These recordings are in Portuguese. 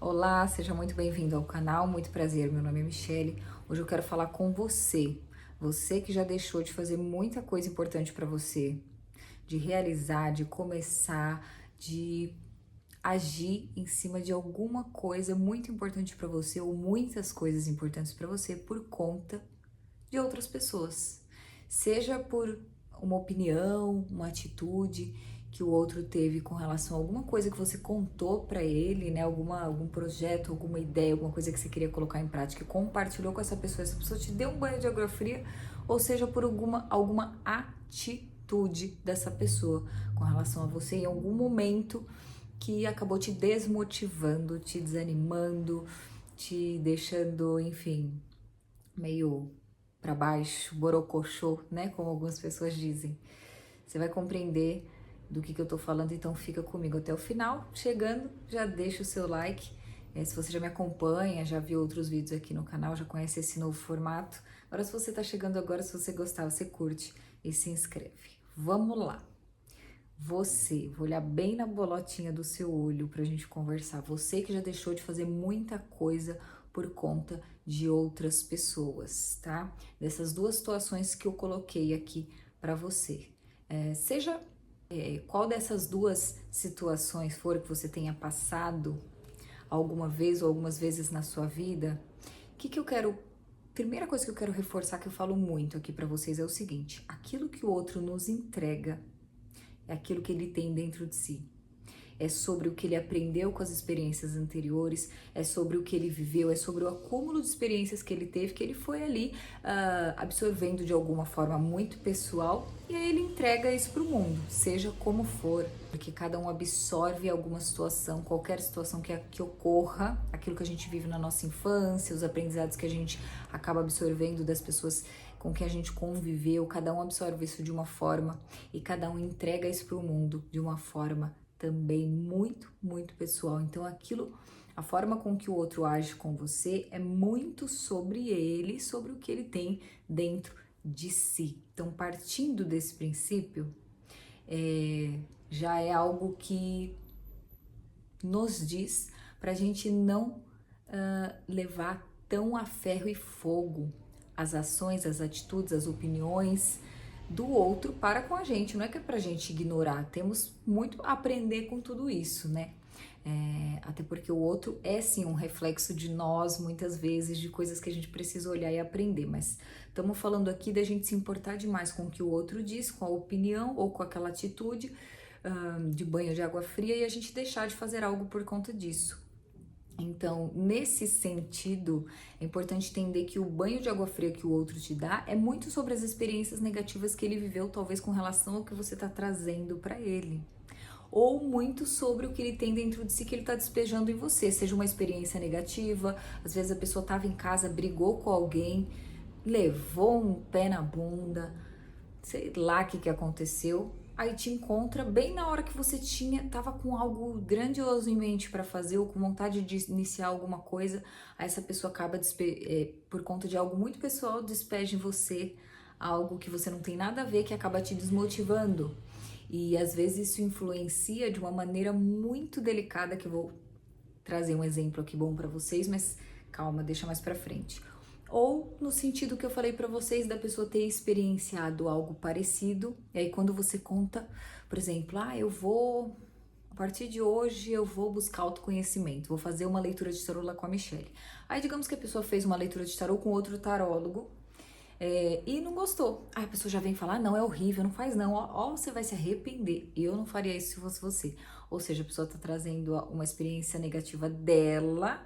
Olá, seja muito bem-vindo ao canal, muito prazer, meu nome é Michele. Hoje eu quero falar com você, você que já deixou de fazer muita coisa importante para você, de realizar, de começar, de agir em cima de alguma coisa muito importante para você ou muitas coisas importantes para você por conta de outras pessoas. Seja por uma opinião, uma atitude que o outro teve com relação a alguma coisa que você contou para ele, né? Algum projeto, alguma ideia, alguma coisa que você queria colocar em prática e compartilhou com essa pessoa te deu um banho de água fria, ou seja, por alguma atitude dessa pessoa com relação a você em algum momento que acabou te desmotivando, te desanimando, te deixando, enfim, meio para baixo, borocochô, né? Como algumas pessoas dizem. Você vai compreender do que eu tô falando, então fica comigo até o final. Chegando, já deixa o seu like. Se você já me acompanha, já viu outros vídeos aqui no canal, já conhece esse novo formato. Agora, se você tá chegando agora, se você gostar, você curte e se inscreve. Vamos lá. Você, vou olhar bem na bolotinha do seu olho pra gente conversar. Você que já deixou de fazer muita coisa por conta de outras pessoas, tá? Dessas duas situações que eu coloquei aqui pra você. Seja qual dessas duas situações for que você tenha passado alguma vez ou algumas vezes na sua vida, o que eu quero. Primeira coisa que eu quero reforçar, que eu falo muito aqui pra vocês, é o seguinte: aquilo que o outro nos entrega é aquilo que ele tem dentro de si. É sobre o que ele aprendeu com as experiências anteriores, é sobre o que ele viveu, é sobre o acúmulo de experiências que ele teve, que ele foi ali absorvendo de alguma forma muito pessoal, e aí ele entrega isso para o mundo, seja como for, porque cada um absorve alguma situação, qualquer situação que ocorra, aquilo que a gente vive na nossa infância, os aprendizados que a gente acaba absorvendo das pessoas com que a gente conviveu, cada um absorve isso de uma forma e cada um entrega isso para o mundo de uma forma também muito pessoal. Então a forma com que o outro age com você é muito sobre ele, sobre o que ele tem dentro de si. Então, partindo desse princípio, já é algo que nos diz para a gente não levar tão a ferro e fogo as ações, as atitudes, as opiniões do outro para com a gente. Não é que é pra gente ignorar, temos muito a aprender com tudo isso, né? Até porque o outro é sim um reflexo de nós, muitas vezes, de coisas que a gente precisa olhar e aprender, mas estamos falando aqui da gente se importar demais com o que o outro diz, com a opinião ou com aquela atitude de banho de água fria, e a gente deixar de fazer algo por conta disso. Então, nesse sentido, é importante entender que o banho de água fria que o outro te dá é muito sobre as experiências negativas que ele viveu, talvez com relação ao que você está trazendo para ele. Ou muito sobre o que ele tem dentro de si que ele está despejando em você, seja uma experiência negativa, às vezes a pessoa estava em casa, brigou com alguém, levou um pé na bunda, sei lá o que aconteceu, aí te encontra bem na hora que você tava com algo grandioso em mente para fazer ou com vontade de iniciar alguma coisa, aí essa pessoa acaba, por conta de algo muito pessoal, despeja em você algo que você não tem nada a ver, que acaba te desmotivando. E às vezes isso influencia de uma maneira muito delicada, que eu vou trazer um exemplo aqui bom para vocês, mas calma, deixa mais para frente. Ou no sentido que eu falei para vocês da pessoa ter experienciado algo parecido, e aí quando você conta, por exemplo, a partir de hoje eu vou buscar autoconhecimento, vou fazer uma leitura de tarô lá com a Michelle. Aí digamos que a pessoa fez uma leitura de tarô com outro tarólogo, e não gostou. Aí a pessoa já vem falar, não, é horrível, não faz não, ó, você vai se arrepender. Eu não faria isso se fosse você. Ou seja, a pessoa tá trazendo uma experiência negativa dela,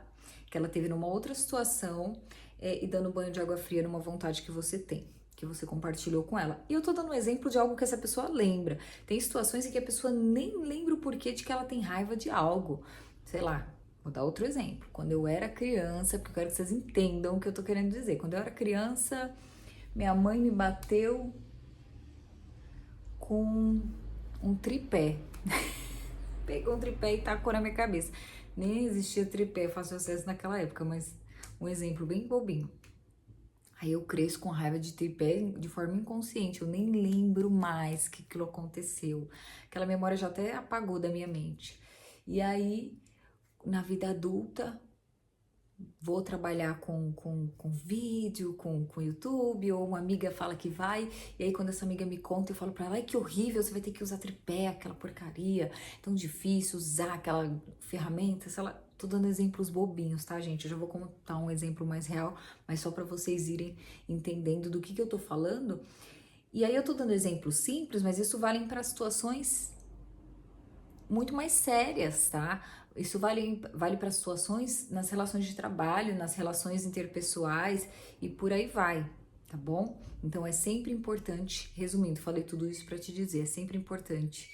que ela teve numa outra situação, e dando banho de água fria numa vontade que você tem, que você compartilhou com ela. E eu tô dando um exemplo de algo que essa pessoa lembra. Tem situações em que a pessoa nem lembra o porquê de que ela tem raiva de algo. Sei lá, vou dar outro exemplo. Quando eu era criança, porque eu quero que vocês entendam o que eu tô querendo dizer. Quando eu era criança, minha mãe me bateu com um tripé. Pegou um tripé e tacou na minha cabeça. Nem existia tripé fácil acesso naquela época, mas um exemplo bem bobinho. Aí eu cresço com raiva de tripé de forma inconsciente, eu nem lembro mais que aquilo aconteceu. Aquela memória já até apagou da minha mente. E aí na vida adulta, vou trabalhar com vídeo, com YouTube, ou uma amiga fala que vai, e aí quando essa amiga me conta, eu falo pra ela, ai que horrível, você vai ter que usar tripé, aquela porcaria, tão difícil usar aquela ferramenta, sei lá, tô dando exemplos bobinhos, tá, gente? Eu já vou contar um exemplo mais real, mas só pra vocês irem entendendo do que eu tô falando. E aí eu tô dando exemplos simples, mas isso vale para situações muito mais sérias, tá? Isso vale para situações nas relações de trabalho, nas relações interpessoais e por aí vai, tá bom? Então é sempre importante, resumindo, falei tudo isso para te dizer, é sempre importante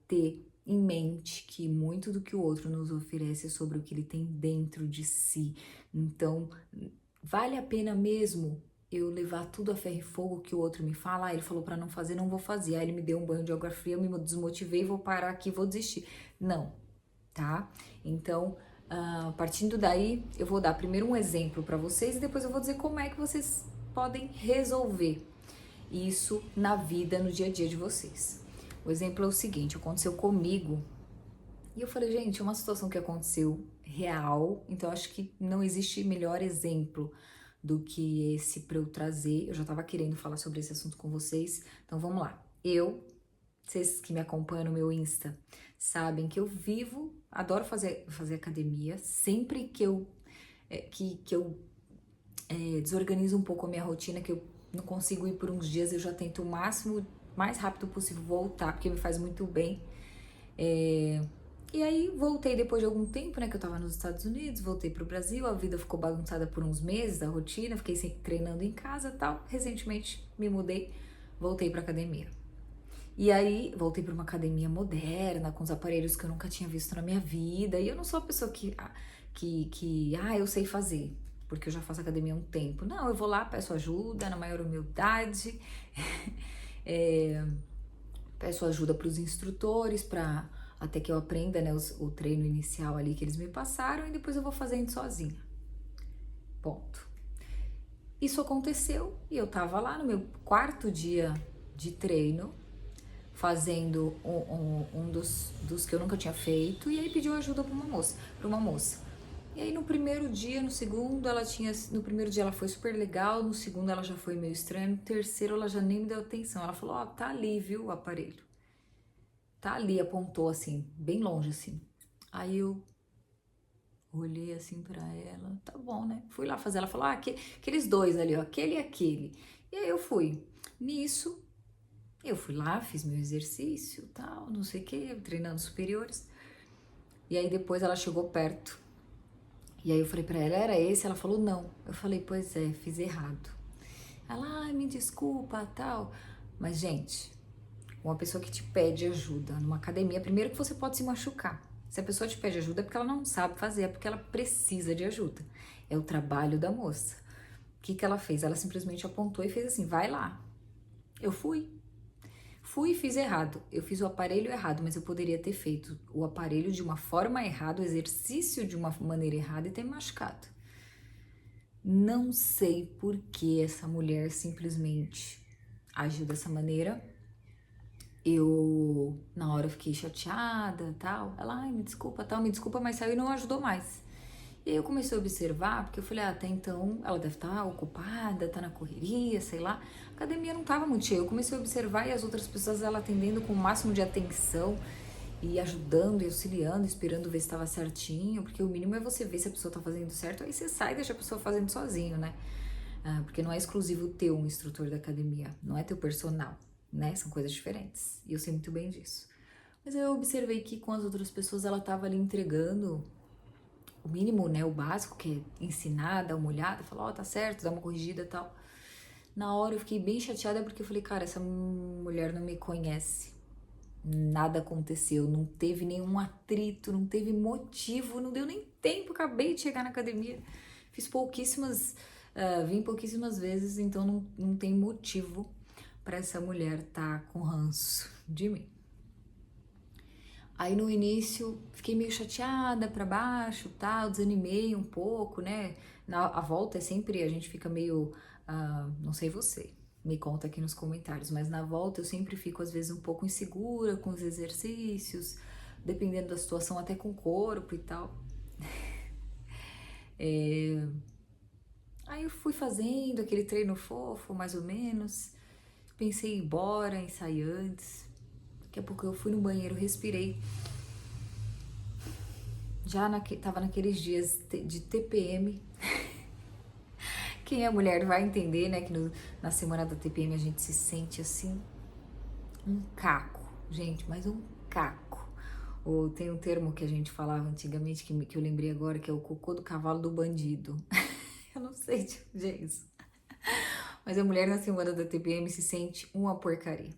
ter em mente que muito do que o outro nos oferece é sobre o que ele tem dentro de si. Então, vale a pena mesmo eu levar tudo a ferro e fogo que o outro me fala? Ah, ele falou para não fazer, não vou fazer. Aí ele me deu um banho de água fria, eu me desmotivei, vou parar aqui, vou desistir. Não, tá? Então, partindo daí, eu vou dar primeiro um exemplo para vocês e depois eu vou dizer como é que vocês podem resolver isso na vida, no dia a dia de vocês. O exemplo é o seguinte, aconteceu comigo e eu falei, gente, é uma situação que aconteceu real, então acho que não existe melhor exemplo do que esse para eu trazer. Eu já tava querendo falar sobre esse assunto com vocês, então vamos lá. Vocês que me acompanham no meu Insta, sabem que eu adoro fazer academia, sempre que eu desorganizo um pouco a minha rotina, que eu não consigo ir por uns dias, eu já tento o máximo, mais rápido possível voltar, porque me faz muito bem. E aí voltei depois de algum tempo, né, que eu tava nos Estados Unidos, voltei pro Brasil, a vida ficou bagunçada por uns meses, a rotina, fiquei sempre treinando em casa e tal. Recentemente me mudei, voltei pra academia. E aí voltei pra uma academia moderna, com os aparelhos que eu nunca tinha visto na minha vida. E eu não sou a pessoa eu sei fazer, porque eu já faço academia há um tempo. Não, eu vou lá, peço ajuda, na maior humildade. Peço ajuda para os instrutores, até que eu aprenda, né, o treino inicial ali que eles me passaram, e depois eu vou fazendo sozinha. Ponto. Isso aconteceu e eu tava lá no meu quarto dia de treino, fazendo um dos que eu nunca tinha feito, e aí pediu ajuda para uma moça. E aí no primeiro dia, no primeiro dia ela foi super legal, no segundo ela já foi meio estranha, no terceiro ela já nem me deu atenção. Ela falou, tá ali, viu, o aparelho. Tá ali, apontou assim, bem longe assim. Aí eu olhei assim pra ela, tá bom, né? Fui lá fazer, ela falou, aqueles dois ali, ó, aquele e aquele. E aí eu fui. Nisso, eu fui lá, fiz meu exercício, tal, não sei o que, treinando superiores. E aí depois ela chegou perto. E aí eu falei pra ela, era esse? Ela falou, não. Eu falei, pois é, fiz errado. Ela, ai, me desculpa, tal. Mas, gente, uma pessoa que te pede ajuda numa academia, primeiro que você pode se machucar. Se a pessoa te pede ajuda é porque ela não sabe fazer, é porque ela precisa de ajuda. É o trabalho da moça. O que ela fez? Ela simplesmente apontou e fez assim, vai lá. Eu fui. Fui e fiz errado. Eu fiz o aparelho errado, mas eu poderia ter feito o aparelho de uma forma errada, o exercício de uma maneira errada e ter me machucado. Não sei por que essa mulher simplesmente agiu dessa maneira. Eu, na hora, fiquei chateada, tal. Ela, ai, me desculpa, mas saiu e não ajudou mais. E aí eu comecei a observar, porque eu falei, até então ela deve estar ocupada, tá na correria, sei lá. A academia não tava muito cheia. Eu comecei a observar e as outras pessoas ela atendendo com o máximo de atenção e ajudando e auxiliando, esperando ver se estava certinho, porque o mínimo é você ver se a pessoa tá fazendo certo, aí você sai e deixa a pessoa fazendo sozinho, né? Porque não é exclusivo teu um instrutor da academia, não é teu personal, né? São coisas diferentes. E eu sei muito bem disso. Mas eu observei que com as outras pessoas ela tava ali entregando o mínimo, né? O básico, que é ensinar, dar uma olhada, falar, ó, tá certo, dar uma corrigida e tal. Na hora eu fiquei bem chateada porque eu falei, cara, essa mulher não me conhece. Nada aconteceu, não teve nenhum atrito, não teve motivo, não deu nem tempo, acabei de chegar na academia. Fiz vim pouquíssimas vezes, então não tem motivo para essa mulher tá com ranço de mim. Aí no início fiquei meio chateada pra baixo, tal, desanimei um pouco, né? A volta é sempre, a gente fica meio, não sei você, me conta aqui nos comentários, mas na volta eu sempre fico às vezes um pouco insegura com os exercícios, dependendo da situação, até com o corpo e tal. Aí eu fui fazendo aquele treino fofo, mais ou menos. Pensei em ir embora, em sair antes. Daqui a pouco eu fui no banheiro, respirei. Tava naqueles dias de TPM. Quem é mulher vai entender, né? Que na semana da TPM a gente se sente assim, um caco. Gente, mas um caco. Ou tem um termo que a gente falava antigamente, que eu lembrei agora, que é o cocô do cavalo do bandido. Eu não sei de onde é isso. Mas a mulher na semana da TPM se sente uma porcaria.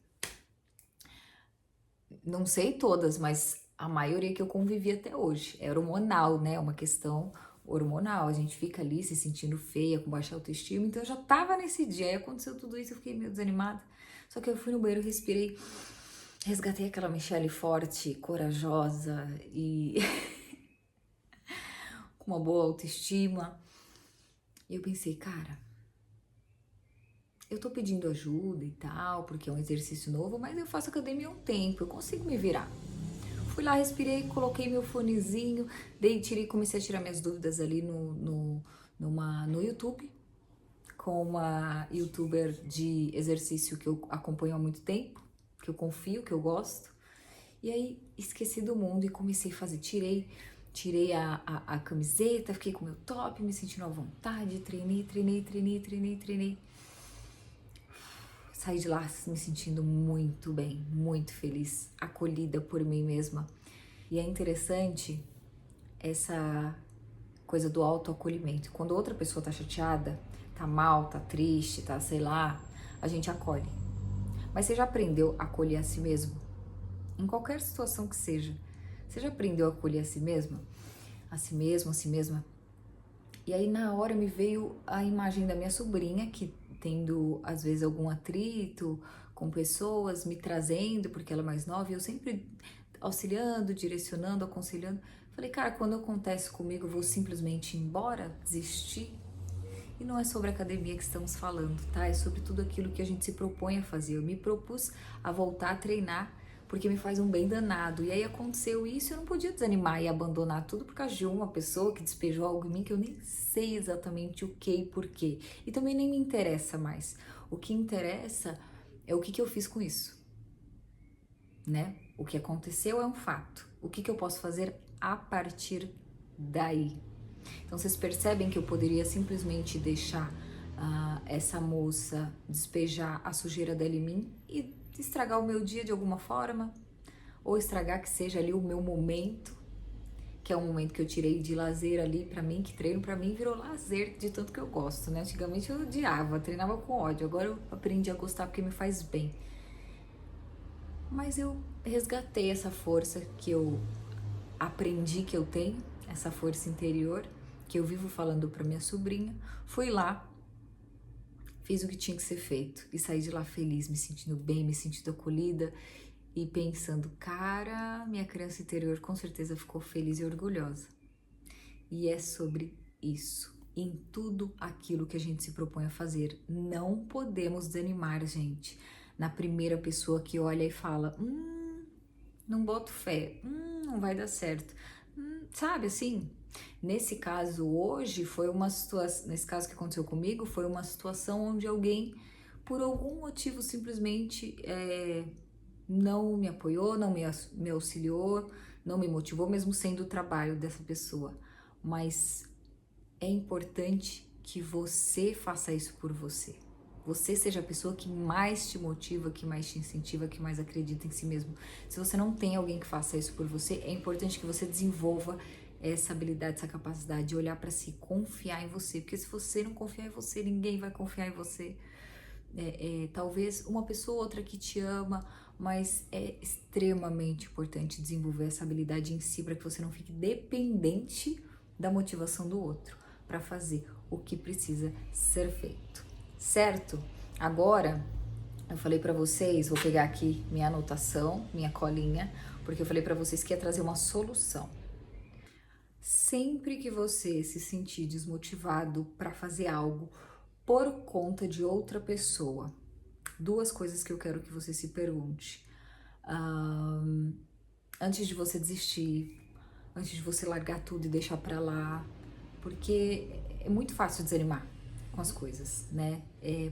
Não sei todas, mas a maioria que eu convivi até hoje. É hormonal, né? Uma questão hormonal. A gente fica ali se sentindo feia, com baixa autoestima. Então eu já tava nesse dia. Aí aconteceu tudo isso, eu fiquei meio desanimada. Só que eu fui no banheiro, respirei, resgatei aquela Michelle forte, corajosa e com uma boa autoestima. E eu pensei, cara, eu tô pedindo ajuda e tal, porque é um exercício novo, mas eu faço academia há um tempo, eu consigo me virar. Fui lá, respirei, coloquei meu fonezinho, comecei a tirar minhas dúvidas ali no YouTube, com uma youtuber de exercício que eu acompanho há muito tempo, que eu confio, que eu gosto. E aí esqueci do mundo e comecei a fazer, tirei a camiseta, fiquei com o meu top, me sentindo à vontade, treinei. Saí de lá me sentindo muito bem, muito feliz, acolhida por mim mesma. E é interessante essa coisa do autoacolhimento. Quando outra pessoa tá chateada, tá mal, tá triste, tá sei lá, a gente acolhe. Mas você já aprendeu a acolher a si mesmo? Em qualquer situação que seja. Você já aprendeu a acolher a si mesma? A si mesmo, a si mesma? E aí na hora me veio a imagem da minha sobrinha, que tendo às vezes algum atrito com pessoas, me trazendo, porque ela é mais nova, e eu sempre auxiliando, direcionando, aconselhando. Falei, cara, quando acontece comigo, eu vou simplesmente ir embora, desistir? E não é sobre a academia que estamos falando, tá? É sobre tudo aquilo que a gente se propõe a fazer. Eu me propus a voltar a treinar porque me faz um bem danado. E aí aconteceu isso, eu não podia desanimar e abandonar tudo por causa de uma pessoa que despejou algo em mim que eu nem sei exatamente o que e porquê. E também nem me interessa mais. O que interessa é o que eu fiz com isso, né? O que aconteceu é um fato. O que eu posso fazer a partir daí? Então vocês percebem que eu poderia simplesmente deixar essa moça despejar a sujeira dela em mim e estragar o meu dia de alguma forma, ou estragar que seja ali o meu momento, que é um momento que eu tirei de lazer ali pra mim, que treino pra mim virou lazer de tanto que eu gosto, né? Antigamente eu odiava, treinava com ódio, agora eu aprendi a gostar porque me faz bem. Mas eu resgatei essa força que eu aprendi que eu tenho, essa força interior, que eu vivo falando para minha sobrinha, fui lá, fiz o que tinha que ser feito e saí de lá feliz, me sentindo bem, me sentindo acolhida e pensando, cara, minha criança interior com certeza ficou feliz e orgulhosa. E é sobre isso, em tudo aquilo que a gente se propõe a fazer. Não podemos desanimar, gente, na primeira pessoa que olha e fala, não boto fé, não vai dar certo. Sabe assim? Nesse caso hoje foi uma situação, nesse caso que aconteceu comigo, foi uma situação onde alguém, por algum motivo, simplesmente não me apoiou, não me auxiliou, não me motivou, mesmo sendo o trabalho dessa pessoa. Mas é importante que você faça isso por você. Você seja a pessoa que mais te motiva, que mais te incentiva, que mais acredita em si mesmo. Se você não tem alguém que faça isso por você, é importante que você desenvolva essa habilidade, essa capacidade de olhar para si, confiar em você. Porque se você não confiar em você, ninguém vai confiar em você. Talvez uma pessoa ou outra que te ama, mas é extremamente importante desenvolver essa habilidade em si para que você não fique dependente da motivação do outro para fazer o que precisa ser feito, certo? Agora, eu falei para vocês, vou pegar aqui minha anotação, minha colinha, porque eu falei para vocês que ia trazer uma solução. Sempre que você se sentir desmotivado para fazer algo por conta de outra pessoa, duas coisas que eu quero que você se pergunte. antes de você desistir, antes de você largar tudo e deixar pra lá, porque é muito fácil desanimar com as coisas, né?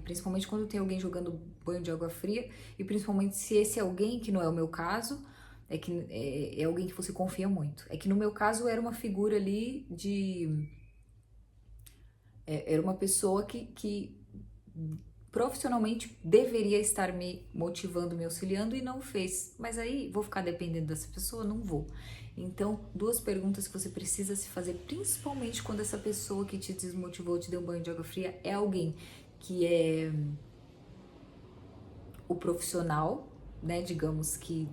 Principalmente quando tem alguém jogando banho de água fria, e principalmente se esse alguém, que não é o meu caso, é alguém que você confia muito. É que no meu caso era uma figura ali de... era uma pessoa que profissionalmente deveria estar me motivando, me auxiliando e não fez. Mas aí vou ficar dependendo dessa pessoa? Não vou. Então, duas perguntas que você precisa se fazer, principalmente quando essa pessoa que te desmotivou, te deu um banho de água fria, é alguém que é o profissional, né? Digamos que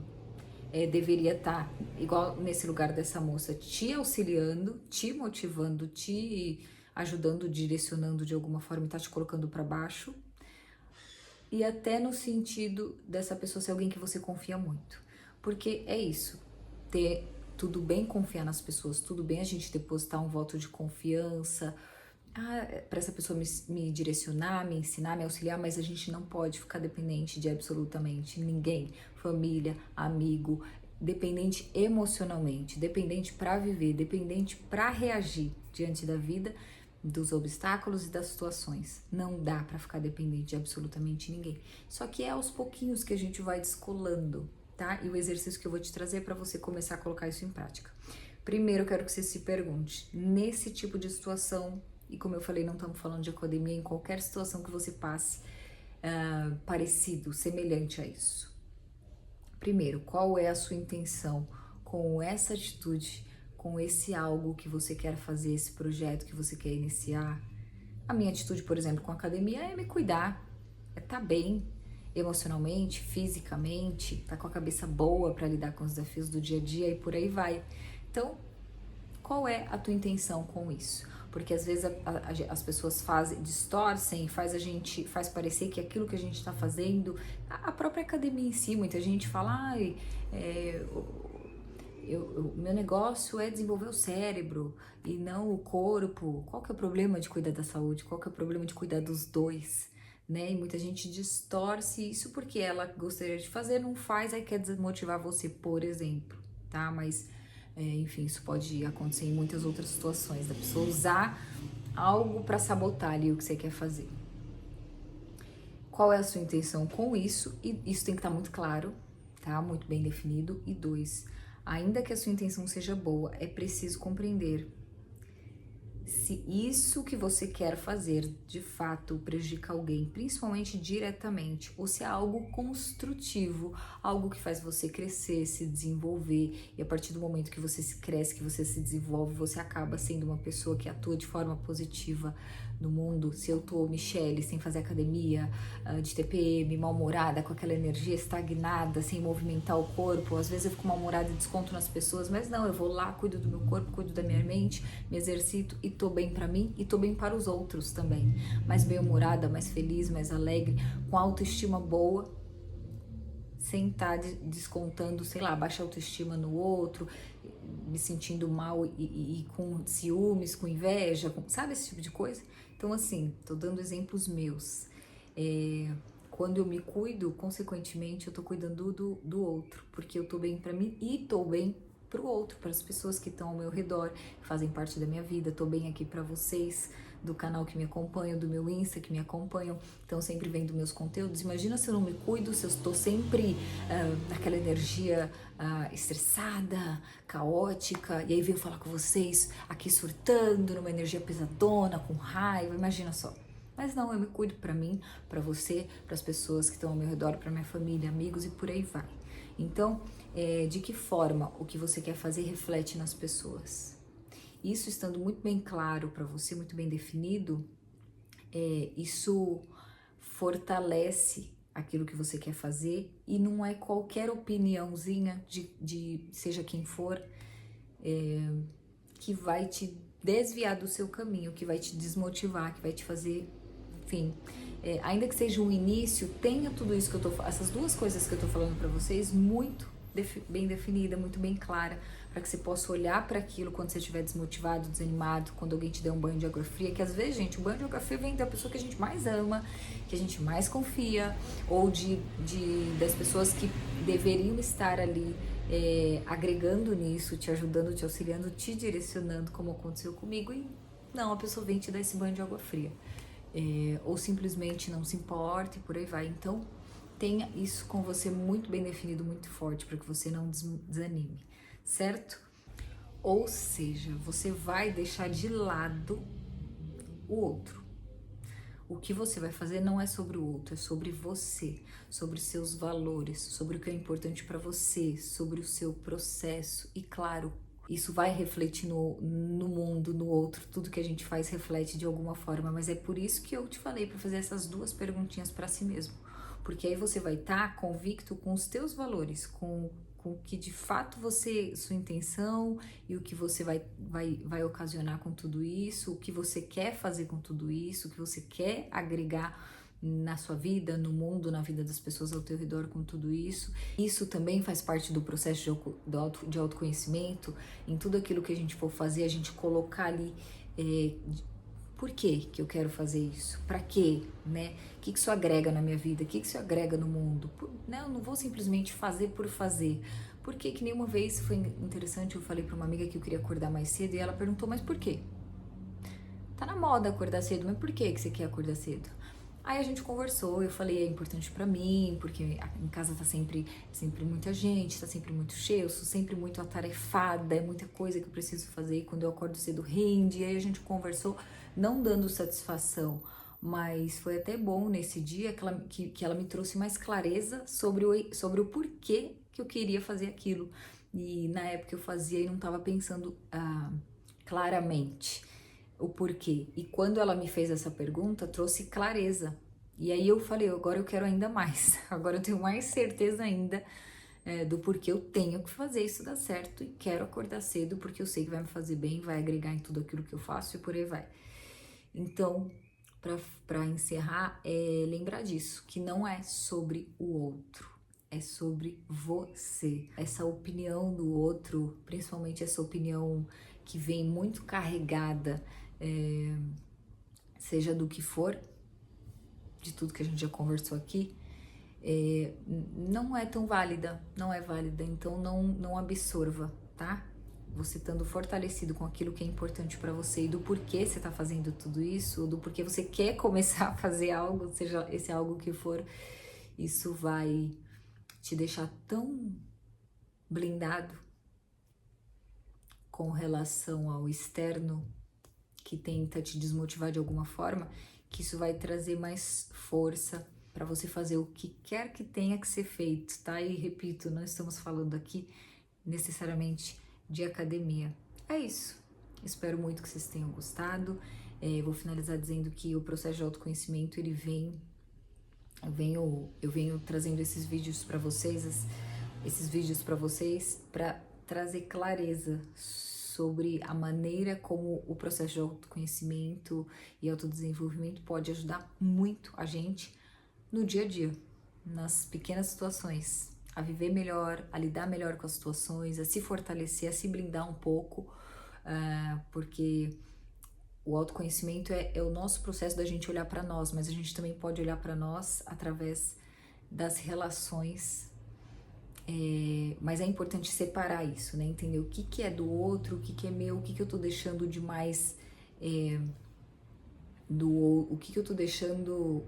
deveria estar, igual nesse lugar dessa moça, te auxiliando, te motivando, te ajudando, direcionando de alguma forma e tá te colocando para baixo. E até no sentido dessa pessoa ser alguém que você confia muito. Porque é isso, tudo bem confiar nas pessoas, tudo bem a gente depositar um voto de confiança, para essa pessoa me direcionar, me ensinar, me auxiliar, mas a gente não pode ficar dependente de absolutamente ninguém, família, amigo, dependente emocionalmente, dependente para viver, dependente para reagir diante da vida, dos obstáculos e das situações. Não dá para ficar dependente de absolutamente ninguém. Só que é aos pouquinhos que a gente vai descolando, tá? E o exercício que eu vou te trazer é para você começar a colocar isso em prática. Primeiro, eu quero que você se pergunte, nesse tipo de situação, e como eu falei, não estamos falando de academia, em qualquer situação que você passe, parecido, semelhante a isso. Primeiro, qual é a sua intenção com essa atitude, com esse algo que você quer fazer, esse projeto que você quer iniciar? A minha atitude, por exemplo, com a academia é me cuidar, é estar bem emocionalmente, fisicamente, estar com a cabeça boa para lidar com os desafios do dia a dia e por aí vai. Então, qual é a tua intenção com isso? Porque às vezes as pessoas distorcem, faz parecer que aquilo que a gente está fazendo, a própria academia em si, muita gente fala, meu negócio é desenvolver o cérebro e não o corpo. Qual que é o problema de cuidar da saúde? Qual que é o problema de cuidar dos dois? Né? E muita gente distorce isso porque ela gostaria de fazer, não faz, aí quer desmotivar você, por exemplo, tá? Mas enfim, isso pode acontecer em muitas outras situações, da pessoa usar algo para sabotar ali o que você quer fazer. Qual é a sua intenção com isso? E isso tem que estar muito claro, tá? Muito bem definido. E 2, ainda que a sua intenção seja boa, é preciso compreender se isso que você quer fazer de fato prejudica alguém, principalmente diretamente, ou se é algo construtivo, algo que faz você crescer, se desenvolver, e a partir do momento que você se cresce, que você se desenvolve, você acaba sendo uma pessoa que atua de forma positiva no mundo. Se eu tô, Michele, sem fazer academia, de TPM, mal-humorada, com aquela energia estagnada, sem movimentar o corpo, às vezes eu fico mal-humorada e desconto nas pessoas, mas não, eu vou lá, cuido do meu corpo, cuido da minha mente, me exercito e tô bem pra mim e tô bem para os outros também. Mais bem-humorada, mais feliz, mais alegre, com autoestima boa, sem estar descontando, sei lá, baixa autoestima no outro, me sentindo mal e com ciúmes, com inveja, sabe esse tipo de coisa? Então, assim, tô dando exemplos meus. Quando eu me cuido, consequentemente, eu tô cuidando do outro, porque eu tô bem pra mim e tô bem pro outro, para as pessoas que estão ao meu redor, que fazem parte da minha vida. Tô bem aqui para vocês do canal que me acompanham, do meu Insta que me acompanham, estão sempre vendo meus conteúdos. Imagina se eu não me cuido, se eu estou sempre naquela energia estressada, caótica, e aí venho falar com vocês aqui surtando, numa energia pesadona, com raiva, imagina só. Mas não, eu me cuido para mim, para você, para as pessoas que estão ao meu redor, para minha família, amigos e por aí vai. Então, de que forma o que você quer fazer reflete nas pessoas? Isso estando muito bem claro para você, muito bem definido, isso fortalece aquilo que você quer fazer e não é qualquer opiniãozinha de seja quem for que vai te desviar do seu caminho, que vai te desmotivar, que vai te fazer, enfim, ainda que seja um início, tenha tudo isso que essas duas coisas que eu tô falando para vocês muito bem definida, muito bem clara, para que você possa olhar para aquilo quando você estiver desmotivado, desanimado, quando alguém te der um banho de água fria, que às vezes, gente, o banho de água fria vem da pessoa que a gente mais ama, que a gente mais confia, ou das pessoas que deveriam estar ali agregando nisso, te ajudando, te auxiliando, te direcionando, como aconteceu comigo, e não, a pessoa vem te dar esse banho de água fria. Ou simplesmente não se importa e por aí vai. Então, tenha isso com você muito bem definido, muito forte, para que você não desanime, certo? Ou seja, você vai deixar de lado o outro. O que você vai fazer não é sobre o outro, é sobre você, sobre seus valores, sobre o que é importante para você, sobre o seu processo. E claro, isso vai refletir no mundo, no outro, tudo que a gente faz reflete de alguma forma, mas é por isso que eu te falei para fazer essas 2 perguntinhas para si mesmo, porque aí você vai estar convicto com os teus valores, com o que de fato sua intenção e o que você vai ocasionar com tudo isso, o que você quer fazer com tudo isso, o que você quer agregar na sua vida, no mundo, na vida das pessoas ao teu redor com tudo isso. Isso também faz parte do processo de autoconhecimento. Em tudo aquilo que a gente for fazer, a gente colocar ali por que eu quero fazer isso? Para quê? Né? O que isso agrega na minha vida? O que isso agrega no mundo? Né? Eu não vou simplesmente fazer por fazer. Porque que nenhuma vez foi interessante, eu falei para uma amiga que eu queria acordar mais cedo e ela perguntou, mas por quê? Tá na moda acordar cedo, mas por que você quer acordar cedo? Aí a gente conversou, eu falei, é importante pra mim, porque em casa tá sempre muita gente, tá sempre muito cheio, eu sou sempre muito atarefada, é muita coisa que eu preciso fazer, e quando eu acordo cedo rende, e aí a gente conversou, não dando satisfação, mas foi até bom nesse dia que ela me trouxe mais clareza sobre o porquê que eu queria fazer aquilo, e na época eu fazia e não tava pensando claramente o porquê. E quando ela me fez essa pergunta, trouxe clareza. E aí eu falei, agora eu quero ainda mais. Agora eu tenho mais certeza ainda do porquê eu tenho que fazer isso dar certo. E quero acordar cedo porque eu sei que vai me fazer bem, vai agregar em tudo aquilo que eu faço e por aí vai. Então, para encerrar, lembrar disso, que não é sobre o outro. É sobre você. Essa opinião do outro, principalmente essa opinião que vem muito carregada, seja do que for, de tudo que a gente já conversou aqui, não é tão válida, não é válida, então não absorva, tá? Você estando fortalecido com aquilo que é importante para você e do porquê você tá fazendo tudo isso, do porquê você quer começar a fazer algo, seja esse algo que for, isso vai te deixar tão blindado com relação ao externo que tenta te desmotivar de alguma forma, que isso vai trazer mais força para você fazer o que quer que tenha que ser feito, tá? E repito, não estamos falando aqui necessariamente de academia. É isso. Espero muito que vocês tenham gostado. Vou finalizar dizendo que o processo de autoconhecimento, ele eu venho trazendo esses vídeos para vocês, para trazer clareza sobre a maneira como o processo de autoconhecimento e autodesenvolvimento pode ajudar muito a gente no dia a dia, nas pequenas situações, a viver melhor, a lidar melhor com as situações, a se fortalecer, a se blindar um pouco, porque o autoconhecimento é o nosso processo da gente olhar para nós, mas a gente também pode olhar para nós através das relações. Mas é importante separar isso, né? Entender o que é do outro, o que é meu, o que eu tô deixando de mais o que eu tô deixando,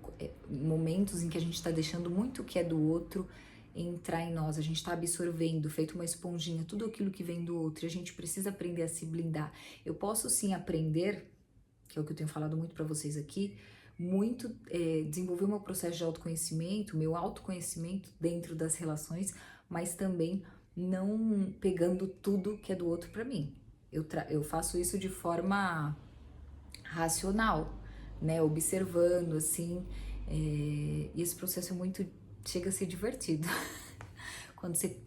momentos em que a gente tá deixando muito o que é do outro entrar em nós, a gente tá absorvendo, feito uma esponjinha, tudo aquilo que vem do outro, e a gente precisa aprender a se blindar. Eu posso sim aprender, que é o que eu tenho falado muito para vocês aqui, desenvolver o meu processo de autoconhecimento, meu autoconhecimento dentro das relações, mas também não pegando tudo que é do outro para mim. Eu faço isso de forma racional, né? Observando, assim, e esse processo chega a ser divertido quando você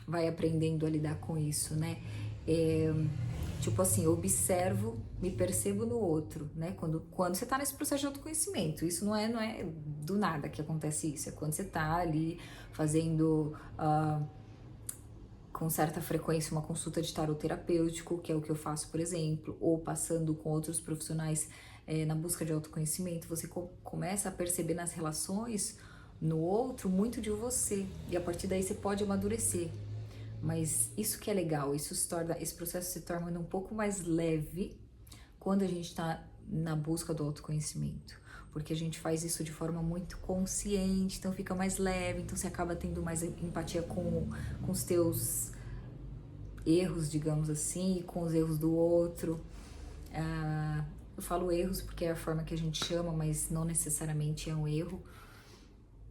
vai aprendendo a lidar com isso, né? Tipo assim, eu observo, me percebo no outro, né? Quando você tá nesse processo de autoconhecimento, isso não é do nada que acontece isso, é quando você tá ali fazendo, com certa frequência uma consulta de tarot terapêutico, que é o que eu faço, por exemplo, ou passando com outros profissionais na busca de autoconhecimento, você começa a perceber nas relações no outro muito de você, e a partir daí você pode amadurecer. Mas isso que é legal, esse processo se torna um pouco mais leve quando a gente está na busca do autoconhecimento, porque a gente faz isso de forma muito consciente, então fica mais leve, então você acaba tendo mais empatia com os teus erros, digamos assim, e com os erros do outro. Eu falo erros porque é a forma que a gente chama, mas não necessariamente é um erro.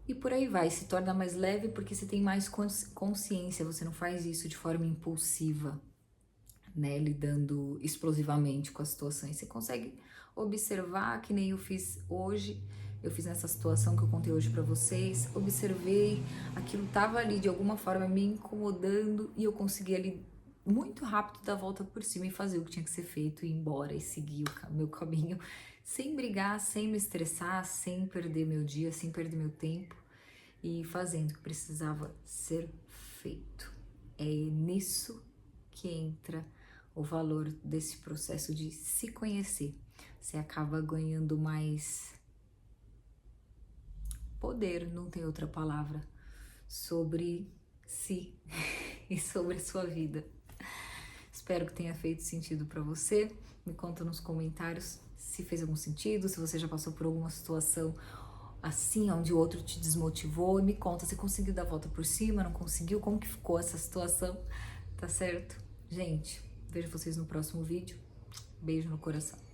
E por aí vai, se torna mais leve porque você tem mais consciência, você não faz isso de forma impulsiva, né, lidando explosivamente com as situações. Você consegue observar, que nem eu fiz hoje, eu fiz nessa situação que eu contei hoje pra vocês, observei, aquilo tava ali de alguma forma me incomodando e eu consegui ali muito rápido dar a volta por cima e fazer o que tinha que ser feito, ir embora e seguir o meu caminho, sem brigar, sem me estressar, sem perder meu dia, sem perder meu tempo e fazendo o que precisava ser feito. É nisso que entra o valor desse processo de se conhecer. Você acaba ganhando mais poder, não tem outra palavra, sobre si e sobre a sua vida. Espero que tenha feito sentido para você. Me conta nos comentários se fez algum sentido, se você já passou por alguma situação assim, onde o outro te desmotivou, e me conta se conseguiu dar a volta por cima, não conseguiu, como que ficou essa situação, tá certo? Gente, vejo vocês no próximo vídeo. Beijo no coração.